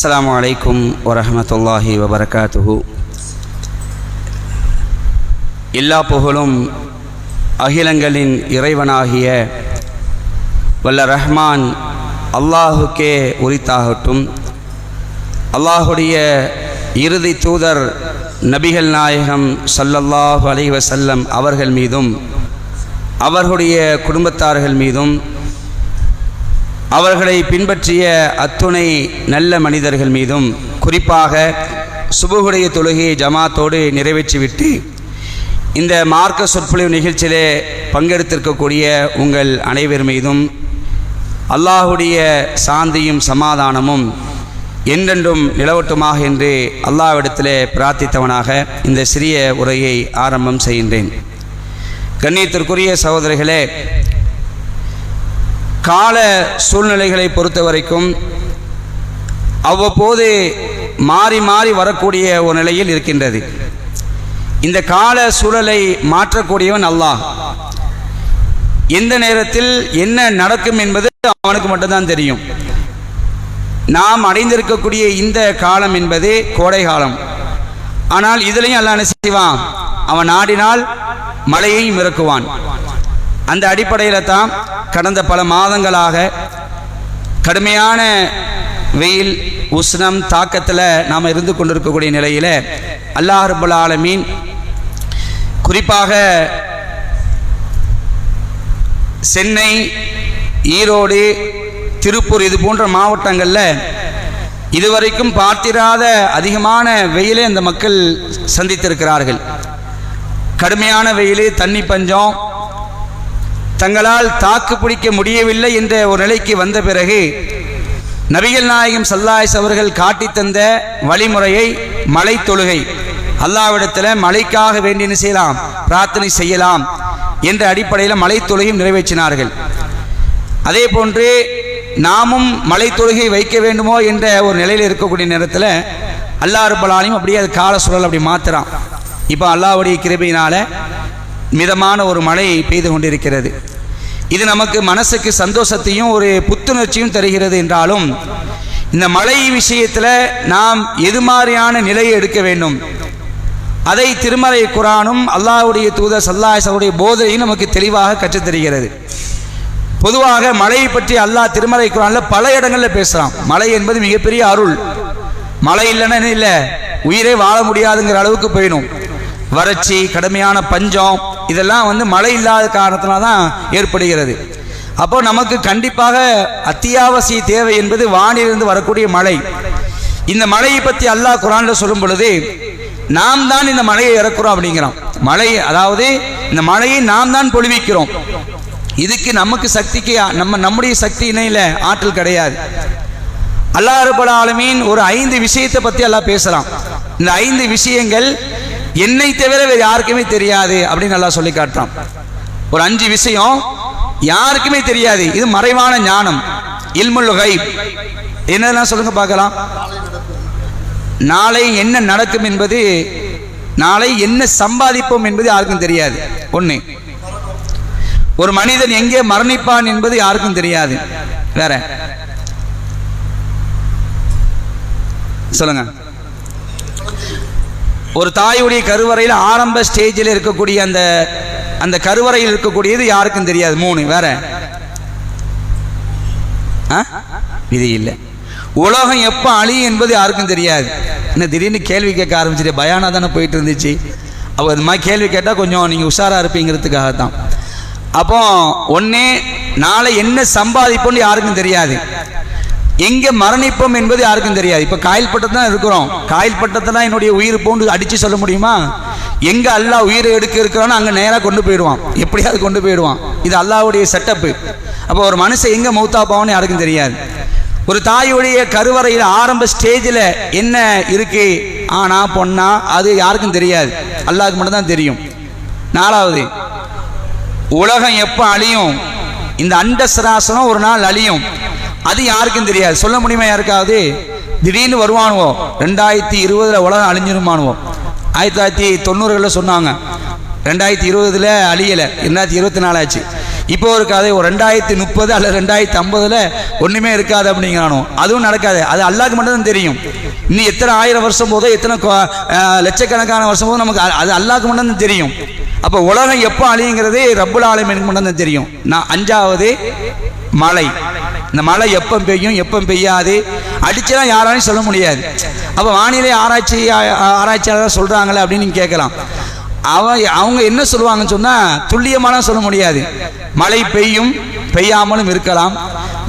அஸ்ஸலாமு அலைக்கும் வரஹ்மத்துல்லாஹி வபரகாத்துஹு. எல்லா புகழும் அகிலங்களின் இறைவனாகிய வல்ல ரஹ்மான் அல்லாஹுக்கே உரித்தாகட்டும். அல்லாஹுடைய இறுதி தூதர் நபிகள் நாயகம் ஸல்லல்லாஹு அலைஹி வஸல்லம் அவர்கள் மீதும் அவர்களுடைய குடும்பத்தார்கள் மீதும் அவர்களை பின்பற்றிய அத்துணை நல்ல மனிதர்கள் மீதும் குறிப்பாக சுபுகுடைய தொழுகையை ஜமாத்தோடு நிறைவேற்றிவிட்டு இந்த மார்க்க சொற்பொழிவு நிகழ்ச்சியிலே பங்கெடுத்திருக்கக்கூடிய உங்கள் அனைவர் மீதும் அல்லாஹுடைய சாந்தியும் சமாதானமும் என்றென்றும் நிலவட்டுமாக என்று அல்லாஹ்விடத்திலே பிரார்த்தித்தவனாக இந்த சிறிய உரையை ஆரம்பம் செய்கின்றேன். கண்ணியத்திற்குரிய சகோதரிகளே, கால சூழ்நிலைகளை பொறுத்த வரைக்கும் அவ்வப்போது மாறி மாறி வரக்கூடிய ஒரு நிலையில் இருக்கின்றது. இந்த கால சூழலை மாற்றக்கூடியவன் அல்லாஹ். எந்த நேரத்தில் என்ன நடக்கும் என்பது அவனுக்கு மட்டும்தான் தெரியும். நாம் அடைந்திருக்கக்கூடிய இந்த காலம் என்பது கோடை காலம். ஆனால் இதிலையும் அல்லாஹ் என்ன செய்வான்? அவன் நாடினால் மழையையும் இறக்குவான். அந்த அடிப்படையில் தான் கடந்த பல மாதங்களாக கடுமையான வெயில் உஷ்ணம் தாக்கத்தில் நாம் இருந்து கொண்டிருக்கக்கூடிய நிலையில் அல்லாஹ் ரப்பல் ஆலமீன் குறிப்பாக சென்னை, ஈரோடு, திருப்பூர் இது போன்ற மாவட்டங்களில் இதுவரைக்கும் பார்த்திராத அதிகமான வெயிலை அந்த மக்கள் சந்தித்திருக்கிறார்கள். கடுமையான வெயில், தண்ணி பஞ்சம், தங்களால் தாக்கு பிடிக்க முடியவில்லை என்ற ஒரு நிலைக்கு வந்த பிறகு நபிகள் நாயகம் ஸல்லல்லாஹு அலைஹி வஸல்லம் அவர்கள் காட்டி தந்த வழிமுறையை மழை தொழுகை, அல்லாஹ்விடத்தில் மழைக்காக வேண்டி செய்யலாம், பிரார்த்தனை செய்யலாம் என்ற அடிப்படையில் மழை தொழுகையும் நிறைவேற்றினார்கள். அதே போன்று நாமும் மழை தொழுகை வைக்க வேண்டுமோ என்ற ஒரு நிலையில் இருக்கக்கூடிய நேரத்தில் அல்லாஹ் ரப்பல் ஆலமீன் அப்படியே அது கால சூழல் அப்படி மாற்றுறான். இப்போ அல்லாஹ்வுடைய கிருபையினால் மிதமான ஒரு மழை பெய்து கொண்டிருக்கிறது. இது நமக்கு மனசுக்கு சந்தோஷத்தையும் ஒரு புத்துணர்ச்சியும் தருகிறது. என்றாலும் இந்த மழை விஷயத்தில் நாம் எது மாதிரியான நிலையை எடுக்க வேண்டும், அதை திருமறை குர்ஆனும் அல்லாஹ்வுடைய தூதர் ஸல்லல்லாஹு அலைஹி வஸல்லம் போதனையும் நமக்கு தெளிவாக கற்றுத்தருகிறது. பொதுவாக மழையை பற்றி அல்லாஹ் திருமறை குர்ஆனில் பல இடங்களில் பேசுகிறான். மழை என்பது மிகப்பெரிய அருள். மழை இல்லைன்னா இல்லை, உயிரே வாழ முடியாதுங்கிற அளவுக்கு போயிடும். வறட்சி, கடுமையான பஞ்சம், இதெல்லாம் மழை இல்லாத காரணத்தினால தான் ஏற்படுகிறது. அப்போ நமக்கு கண்டிப்பாக அத்தியாவசிய தேவை என்பது வானிலிருந்து வரக்கூடிய மழை. இந்த மழையை பற்றி அல்லாஹ் குர்ஆனில் சொல்லும் பொழுது நாம் தான் இந்த மழையை இறக்குறோம் அப்படிங்கிறோம். மழை அதாவது இந்த மழையை நாம் தான் பொழிவிக்கிறோம். இதுக்கு நமக்கு சக்திக்கு நம்முடைய சக்தி இணையில ஆற்றல் கிடையாது. அல்லாஹ் ரப்பல் ஆலமீன் ஒரு 5 விஷயத்தை பற்றி அல்லாஹ் பேசலாம். இந்த 5 விஷயங்கள் என்னை தவிர வேறு யாருக்குமே தெரியாது அப்படின்னு நல்லா சொல்லி காட்டுறான். ஒரு 5 விஷயம் யாருக்குமே தெரியாது. இது மறைவான ஞானம், இல்முல் கைப். என்னெல்லாம் சொல்லுங்க பார்க்கலாம். நாளை என்ன நடக்கும் என்பது, நாளை என்ன சம்பாதிப்போம் என்பது யாருக்கும் தெரியாது. ஒன்று. ஒரு மனிதன் எங்கே மரணிப்பான் என்பது யாருக்கும் தெரியாது. வேற சொல்லுங்க. ஒரு தாயுடைய கருவறையில் ஆரம்ப ஸ்டேஜில் இருக்கக்கூடிய அந்த கருவறையில் இருக்கக்கூடியது யாருக்கும் தெரியாது. 3. வேற இது இல்லை. உலகம் எப்போ அழியும் என்பது யாருக்கும் தெரியாது. என்ன திடீர்னு கேள்வி கேட்க ஆரம்பிச்சுட்டு பயானா தானே போயிட்டு இருந்துச்சு. அப்போ அது மாதிரி கேள்வி கேட்டால் கொஞ்சம் நீங்கள் உஷாராக இருப்பீங்கிறதுக்காகத்தான். அப்போ ஒன்னே நாளை என்ன சம்பாதிப்போம்னு யாருக்கும் தெரியாது. எங்கே மரணிப்போம் என்பது யாருக்கும் தெரியாது. இப்போ காயில் பட்டத்து தான் இருக்கிறோம். காயில் பட்டத்தை தான் என்னுடைய உயிர் போன்று அடித்து சொல்ல முடியுமா? எங்கே அல்லாஹ் உயிரை எடுக்க இருக்கிறானோ அங்கே நேராக கொண்டு போயிடுவான், எப்படியாவது கொண்டு போயிடுவான். இது அல்லாஹ்வுடைய செட்டப்பு. அப்போ ஒரு மனுஷன் எங்கே மௌத்தா போவான்னு யாருக்கும் தெரியாது. ஒரு தாயுடைய கருவறையில் ஆரம்ப ஸ்டேஜில் என்ன இருக்கு, ஆனா பொண்ணா, அது யாருக்கும் தெரியாது, அல்லாஹ்வுக்கு மட்டும்தான் தெரியும். 4வது, உலகம் எப்போ அழியும், இந்த அண்ட சராசரம் ஒரு நாள் அழியும், அது யாருக்கும் தெரியாது. சொல்ல முடியுமா யாருக்காவது? திடீர்னு வருவானுவோ 2020 உலகம் அழிஞ்சிருமானுவோம். 1990களில் சொன்னாங்க, 2020 அழியலை, 2024 ஆச்சு. இப்போ ஒரு கதை ஒரு 2030 அல்லது 2050 ஒன்றுமே இருக்காது அப்படிங்கிறானோ, அதுவும் நடக்காது. அது அல்லாஹ்க்கு மட்டும் தான் தெரியும். இன்னும் எத்தனை 1000 வருஷம் போதோ எத்தனை லட்சக்கணக்கான வருஷம் போதோ நமக்கு அது அல்லாஹ்க்கு மட்டும் தான் தெரியும். அப்போ உலகம் எப்போ அழியுங்கிறது ரப்புல் ஆலமீனுக்கு மட்டும் தான் தெரியும். நான் 5வது மழை, இந்த மழை எப்போ பெய்யும் எப்போ பெய்யாது அடிச்செல்லாம் யாராலையும் சொல்ல முடியாது. அப்போ வானிலை ஆராய்ச்சியாளர் சொல்கிறாங்களே அப்படின்னு நீங்கள் கேட்கலாம். அவங்க என்ன சொல்லுவாங்கன்னு சொன்னால் துல்லியமான சொல்ல முடியாது. மழை பெய்யும் பெய்யாமலும் இருக்கலாம்,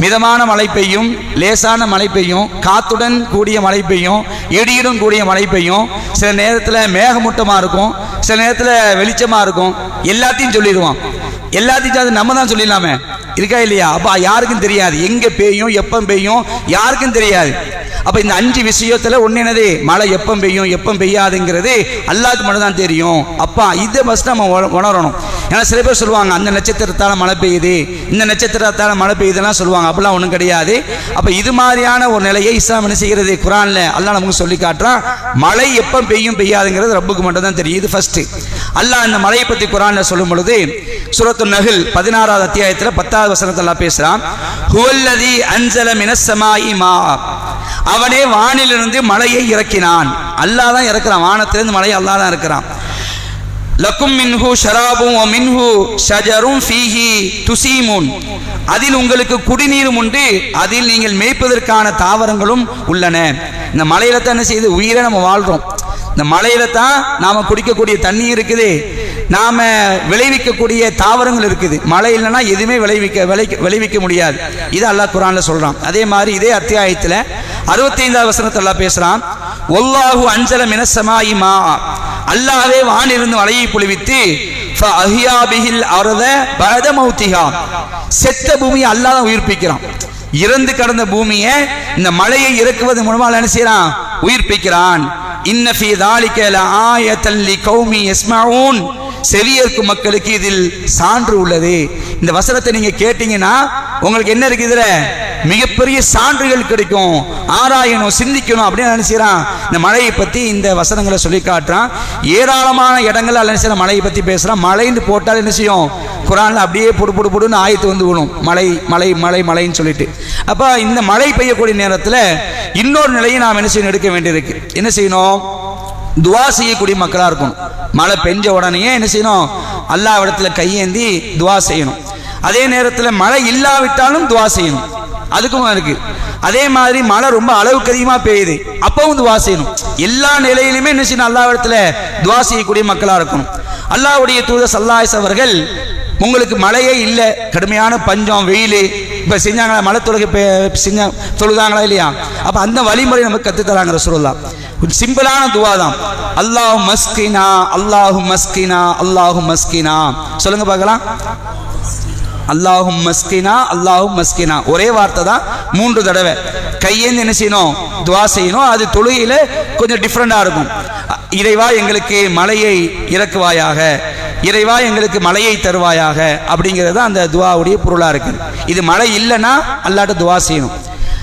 மிதமான மழை பெய்யும், லேசான மழை பெய்யும், காத்துடன் கூடிய மழை பெய்யும், இடியுடன் கூடிய மழை பெய்யும், சில நேரத்தில் மேகமூட்டமாக இருக்கும், சில நேரத்தில் வெளிச்சமாக இருக்கும். எல்லாத்தையும் சொல்லிடுவோம். எல்லாத்தையும் அது நம்ம தான் சொல்லிடலாமே, இருக்கா இல்லையா? அப்போ யாருக்கும் தெரியாது எங்கே பெய்யும் எப்போ பெய்யும், யாருக்கும் தெரியாது. அப்போ இந்த 5 விஷயத்தில் ஒன்று என்னது, மழை எப்போ பெய்யும் எப்போ பெய்யாதுங்கிறது அல்லாஹ்க்கு மட்டும் தான் தெரியும். அப்போ இதை ஃபஸ்ட் நம்ம உணரணும். ஏன்னா சில பேர் சொல்லுவாங்க அந்த நட்சத்திரத்தால் மழை பெய்யுது, இந்த நட்சத்திரத்தால் மழை பெய்யுதுலாம் சொல்லுவாங்க. அப்படிலாம் ஒன்றும் கிடையாது. அப்போ இது மாதிரியான ஒரு நிலையை இஸ்லாம் என்ன செய்கிறது, குர்ஆனில் அல்லாஹ் நமக்கு சொல்லி காட்டுறான். மழை எப்போ பெய்யும் பெய்யாதுங்கிறது ரப்புக்கு மட்டும் தான் தெரியும். இது ஃபஸ்ட்டு. அல்லாஹ் இந்த மழையை பற்றி குர்ஆனில் சொல்லும் பொழுது சூரத்து நஹ்ல் 16வது அத்தியாயத்தில் 10வது வசனத்தில் அல்லாஹ் பேசுகிறான். ஹுவல்லதி அன்ஸல மினஸ் ஸமாஇ மா, அவனே வானிலிருந்து மழையை இறக்கினான். அல்லாஹ் தான் இறக்குறான், வானத்திலிருந்து மழையை அல்லாஹ் தான் இறக்குறான். லக்கும் மின்ஹு ஷராபும் வ மின்ஹு ஷஜரும் ஃபீஹி துஸீமுன், அதில் உங்களுக்கு குடிநீரும் உண்டு, அதில் நீங்கள் மேய்ப்பதற்கான தாவரங்களும் உள்ளன. இந்த மலையில தான் என்ன செய்யுது, உயிரை நம்ம வாழ்றோம். இந்த மலையில தான் நாம குடிக்கக்கூடிய தண்ணி இருக்குது, நாம விளைவிக்கக்கூடிய தாவரங்கள் இருக்குது. மழை இல்லைன்னா எதுவுமே விளைவிக்க முடியாது. இது அல்லாஹ் குர்ஆன்ல சொல்றான். அதே மாதிரி இதே அத்தியாயத்தில் 65வது வசனத்தில் அல்லாஹ் பேசுறான். வல்லாஹு அன்ஸல மினஸ் ஸமாஇ மா, அல்லாஹ்வே வானிலிருந்து மழையை பொழிவித்து ஃபஅஹ்யா பிஹில் அர்த பஅத மௌத்திஹா, செத்த பூமியை அல்லாஹ் தான் உயிர்ப்பிக்கிறான். இறந்து கடந்த பூமியை இந்த மழையை இறக்குவது மூலமாக என்ன செய்யறான், உயிர்ப்பிக்கிறான். இன்ன ஃபீ ذلك لآية لقوم يسمعون, செவியேற்கும் மக்களுக்கு இதில் சான்று உள்ளது. இந்த வசனத்தை நீங்க கேட்டீங்கன்னா உங்களுக்கு என்ன இருக்கு, இதுல மிகப்பெரிய சான்றுகள் கிடைக்கும். ஆராயணும், சிந்திக்கணும் அப்படின்னு நினைச்சான். இந்த மழையை பத்தி இந்த வசனங்களை சொல்லி காட்டுறான். ஏராளமான இடங்கள் அல்ல மழையை பத்தி பேசுறான். மழைன்னு போட்டால் என்ன செய்யும், குர்ஆன்ல அப்படியே புடுன்னு ஆயத்து வந்து விடும், மழை மழை மழை மழைன்னு சொல்லிட்டு. அப்ப இந்த மழை பெய்யக்கூடிய நேரத்தில் இன்னொரு நிலையை நாம் என்ன செய்யணும், எடுக்க வேண்டியிருக்கு. என்ன செய்யணும், துவா செய்யக்கூடிய மக்களாக இருக்கணும். மழை பெஞ்ச உடனே என்ன செய்யணும், அல்லாஹ்விடத்துல கையேந்தி துவா செய்யணும். அதே நேரத்தில் மழை இல்லாவிட்டாலும் துவா செய்யணும், அதுக்கும் இருக்கு. அதே மாதிரி மழை ரொம்ப அளவுக்கு அதிகமாக பெய்யுது, அப்பவும் துவா செய்யணும். எல்லா நிலையிலுமே என்ன செய்யணும், அல்லாஹ்விடத்துல துவா செய்யக்கூடிய மக்களாக இருக்கணும். அல்லாஹ்வுடைய தூதர் ஸல்லல்லாஹு அலைஹி வஸல்லம் அவர்கள் உங்களுக்கு மழையே இல்லை, கடுமையான பஞ்சம் வெயில், இப்போ செஞ்சாங்களா மழை தொழுதாங்களா இல்லையா? அப்போ அந்த வழிமுறை நமக்கு கற்றுத்தராங்க ரசூலுல்லாஹ். சிம்பிளான துவா தான், அல்லாஹு மஸ்கினா அல்லாஹு மஸ்கினா அல்லாஹு மஸ்கினா. சொல்லுங்க பார்க்கலாம், அல்லாஹு மஸ்கினா அல்லாஹு மஸ்கினா. ஒரே வார்த்தை தான் 3 தடவை கையேந்து என்ன செய்யணும், துவா செய்யணும். அது தொழுகையில் கொஞ்சம் டிஃப்ரெண்டாக இருக்கும். இறைவா எங்களுக்கு மழையை இறக்குவாயாக, இறைவா எங்களுக்கு மழையை தருவாயாக அப்படிங்கிறது அந்த துவாவுடைய பொருளாக இருக்குது. இது மழை இல்லைன்னா அல்லாட்ட துவா செய்யணும்.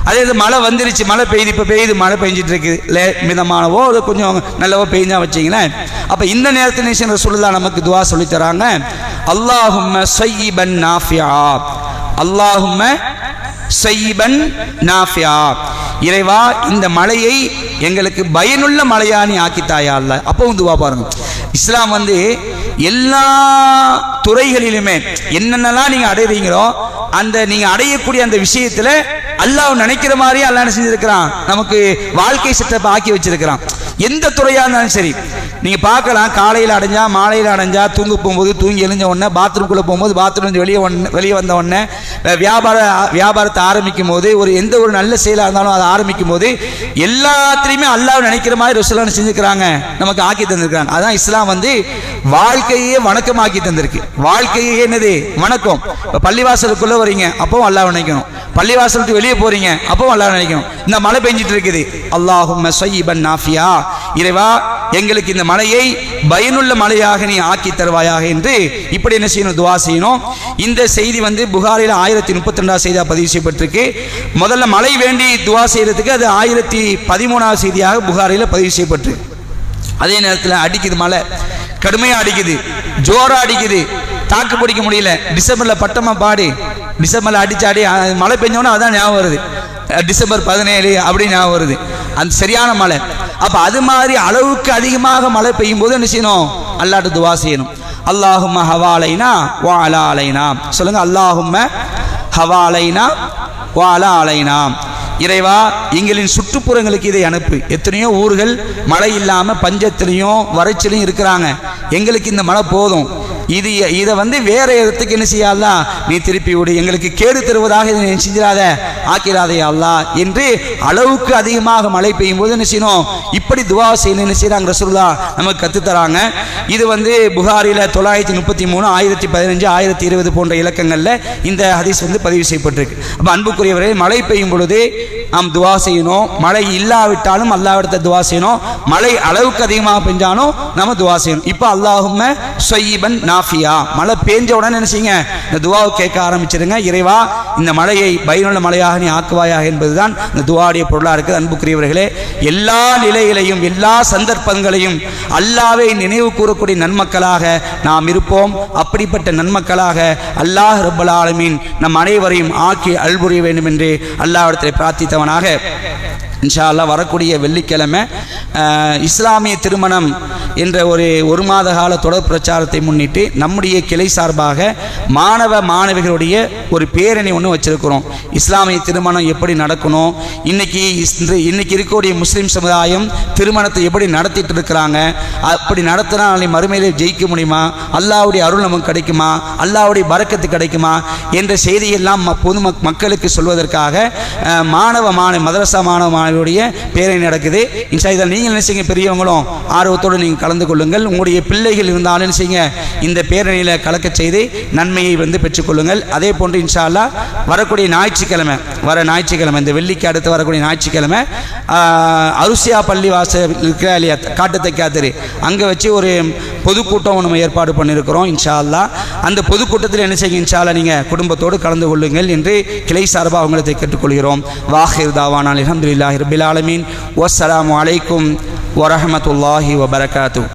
அதே இது மழை வந்துருச்சு, மழை பெய்யுது, இப்போ பெய்யுது, மழை பெஞ்சிட்டு இருக்குது, மிதமானவோ அது கொஞ்சம் நல்லவோ பெய்ஞ்சா வச்சிங்களேன். அப்போ இந்த நேரத்தில் நிச்சயம் ரசூலுல்லாஹ் நமக்கு துவா சொல்லித்தராங்க. அல்லாஹும்ம ஸய்யிபன் நாஃபியா, அல்லாஹும்ம ஸய்யிபன் நாஃபியா, இறைவா இந்த மழையை எங்களுக்கு பயனுள்ள மழையா நீ ஆக்கித்தாயா அல்லாஹ். அப்பவும் துவா பாருங்க. இஸ்லாம் வந்து எல்லா துறைகளிலுமே என்னென்னலாம் நீங்க அடைவீங்களோ அந்த நீங்க அடையக்கூடிய அந்த விஷயத்துல அல்லாஹ் நினைக்கிற மாதிரியே அல்லாஹ் என்ன செஞ்சிருக்கிறான், நமக்கு வாழ்க்கை செட்டப் ஆக்கி வச்சிருக்கிறான். எந்த துறையாக இருந்தாலும் சரி நீங்க பார்க்கலாம், காலையில் அடைஞ்சா மாலையில் அடைஞ்சா, தூங்க போகும்போது தூங்கி எழுஞ்ச உடனே, பாத்ரூம்குள்ளே போகும்போது பாத்ரூம் வெளியே வந்த உடனே, வியாபாரத்தை ஆரம்பிக்கும் போது, எந்த ஒரு நல்ல செயலாக இருந்தாலும் அதை ஆரம்பிக்கும் போது எல்லாத்திலையுமே அல்லாஹ் நினைக்கிற மாதிரி ரசூலுல்லாஹ் செஞ்சுக்கிறாங்க, நமக்கு ஆக்கி தந்திருக்கிறாங்க. அதான் இஸ்லாம் வந்து வாழ்க்கையே வணக்கமாக்கி தந்திருக்கு. வாழ்க்கையே என்னது, வணக்கம். இப்போ பள்ளிவாசலுக்குள்ளே வரீங்க, அப்பவும் அல்லாஹ் நினைக்கணும். பள்ளிவாசலுக்கு வெளியே போறீங்க, அப்பவும் அல்லாஹ் நினைக்கணும். இந்த மழை பெஞ்சிட்டு இருக்குது, அல்லாஹும்ம ஸய்யிபன் நாஃபியா, இறைவா எங்களுக்கு இந்த மழையை பயனுள்ள மழையாக நீ ஆக்கி தருவாயாக என்று இப்படி என்ன செய்யணும், துவா செய்யணும். இந்த செய்தி வந்து புகாரில் 1032வது செய்தியாக பதிவு செய்யப்பட்டிருக்கு. முதல்ல மழை வேண்டி துவா செய்யறதுக்கு அது 1013வது செய்தியாக புகாரில் பதிவு செய்யப்பட்டிருக்கு. அதே நேரத்தில் அடிக்குது, மழை கடுமையாக அடிக்குது, ஜோரா அடிக்குது, தாக்கு பிடிக்க முடியல. டிசம்பரில் பட்டமாக பாடி டிசம்பரில் அடிச்சாடி மழை பெஞ்சோன்னா அதான் ஞாபகம் வருது. டிசம்பர் 17 அப்படி ஞாபகம் வருது, அந்த சரியான மழை. அப்போ அது மாதிரி அளவுக்கு அதிகமாக மழை பெய்யும் போது என்ன செய்யணும்? அல்லாஹ்ட்ட துவா செய்யணும். அல்லாஹும்ம ஹவாலைனா வா அலா அலைனா. சொல்லுங்க, அல்லாஹும்ம ஹவாலைனா வா அலா அலைனா. இறைவா, எங்களின் சுற்றுப்புறங்களுக்கு இதை அனுப்பு. எத்தனையோ ஊர்கள் மழை இல்லாமல் பஞ்சத்திலையும் வறட்சிலையும் இருக்கிறாங்க. எங்களுக்கு இந்த மழை போதும். இதை வேற இடத்துக்கு என்ன செய்யலாம், நீ திருப்பி விடு. எங்களுக்கு கேடு தருவதாக இதை செஞ்சிடாத, ஆக்கிறாதே அல்லா என்று அளவுக்கு அதிகமாக மழை பெய்யும் போது என்ன செய்யணும்? இப்படி துவா செய்யணும். என்ன செய்யறாங்க? ரசூலுல்லாஹ் நமக்கு கற்றுத்தராங்க. இது புகாரில 933, 1015, 1020 போன்ற இலக்கங்களில் இந்த ஹதீஸ் பதிவு செய்யப்பட்டிருக்கு. அப்போ அன்புக்குரியவரே, மழை பெய்யும் பொழுது நாம் துவா செய்யணும். மழை இல்லாவிட்டாலும் அல்லாஹ்விடத்தை துவா செய்யணும். மழை அளவுக்கு அதிகமாக பெஞ்சாலும் நம்ம துவா செய்யணும். இப்போ அல்லாஹும்ம ஸய்யிபன் நாஃபியா, மழை பெஞ்ச உடனே என்ன செய்யுங்க? இந்த துவாவை கேட்க ஆரம்பிச்சிருங்க. இறைவா, இந்த மழையை பயனுள்ள மழையாக நீ ஆக்குவாயாக என்பதுதான் இந்த துவாவுடைய பொருளாக இருக்குது. அன்புக்குரியவர்களே, எல்லா நிலையிலையும் எல்லா சந்தர்ப்பங்களையும் அல்லாஹ்வை நினைவு கூறக்கூடிய நன்மக்களாக நாம் இருப்போம். அப்படிப்பட்ட நன்மக்களாக அல்லாஹ் ரப்பல் ஆலமீன் நம் அனைவரையும் ஆக்கி அல்புரிய வேண்டும் என்று அல்லாஹ்விடத்தில் பிரார்த்தித்தவனாக இன்ஷா அல்லாஹ் வரக்கூடிய வெள்ளிக்கிழமை இஸ்லாமிய திருமணம் என்ற ஒரு மாத கால தொடர் பிரச்சாரத்தை முன்னிட்டு நம்முடைய கிளை சார்பாக மாணவ மாணவிகளுடைய ஒரு பேரணி ஒன்று வச்சிருக்கிறோம். இஸ்லாமிய திருமணம் எப்படி நடக்கணும், இன்னைக்கு இருக்கக்கூடிய முஸ்லீம் சமுதாயம் திருமணத்தை எப்படி நடத்திட்டு இருக்கிறாங்க, அப்படி நடத்தினா நாளைக்கு மறுமையிலே ஜெயிக்க முடியுமா, அல்லாஹ்வுடைய அருள் நமக்கு கிடைக்குமா, அல்லாஹ்வுடைய பரக்கத்து கிடைக்குமா என்ற செய்தியெல்லாம் பொது மக்களுக்கு சொல்வதற்காக மதரசா மாணவ மாணவியுடைய பேரணி நடக்குது. இன்ஷா இதில் நீங்கள் என்ன செய்யுங்க, பெரியவங்களும் ஆர்வத்தோடு நீங்கள் கலந்து கொள்ளுங்கள். உங்களுடைய பிள்ளைகள் இருந்தாலும் என்ன செய்யுங்க, இந்த பேரணியில் கலக்க செய்து நன்மையை பெற்றுக்கொள்ளுங்கள். அதே போன்று இன்ஷா அல்லாஹ் வரக்கூடிய ஞாயிற்றுக்கிழமை, இந்த வெள்ளிக்கு அடுத்து வரக்கூடிய ஞாயிற்றுக்கிழமை அருசியா பள்ளிவாசல் இருக்கிற இல்லையா, காட்டுத்தைக்காத்திரு, அங்கே வச்சு ஒரு பொதுக்கூட்டம் நம்ம ஏற்பாடு பண்ணியிருக்கிறோம். இன்ஷா அல்லாஹ் அந்த பொதுக்கூட்டத்தில் என்ன செய்யுங்க, இன்ஷா அல்லாஹ் நீங்கள் குடும்பத்தோடு கலந்து கொள்ளுங்கள் என்று கிளை சார்பாக அவங்களை கேட்டுக்கொள்கிறோம். வாஹிர் தாவானா அல்ஹம்துலில்லாஹி ரப்பில் ஆலமீன். வஸ்ஸலாமு அலைக்கும் வரஹ்மத்துல்லாஹி வபரகாத்துஹு.